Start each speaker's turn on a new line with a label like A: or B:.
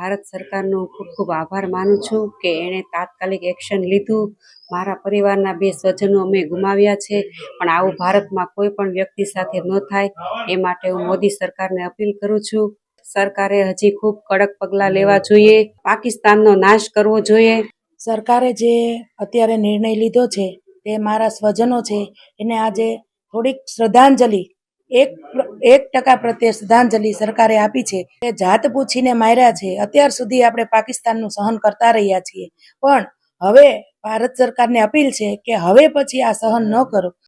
A: ભારત સરકારનો ખૂબ ખૂબ આભાર માનું છું કે એણે તાત્કાલિક એક્શન લીધું. મારા પરિવારના 2 સ્વજનો અમે ગુમાવ્યા છે, પણ આવું ભારતમાં કોઈ પણ વ્યક્તિ સાથે ન થાય એ માટે હું મોદી સરકારને અપીલ કરું છું. સરકારે હજી ખૂબ કડક પગલાં લેવા જોઈએ. પાકિસ્તાનનો નાશ કરવો જોઈએ.
B: સરકારે જે અત્યારે નિર્ણય લીધો છે તે મારા સ્વજનો છે એને આજે થોડીક શ્રદ્ધાંજલિ 1% પ્રત્યે શ્રદ્ધાંજલિ સરકારે આપી છે. એ જાત પૂછીને માર્યા છે. અત્યાર સુધી આપણે પાકિસ્તાનનું સહન કરતા રહ્યા છીએ, પણ હવે ભારત સરકારને અપીલ છે કે હવે પછી આ સહન ન કરો.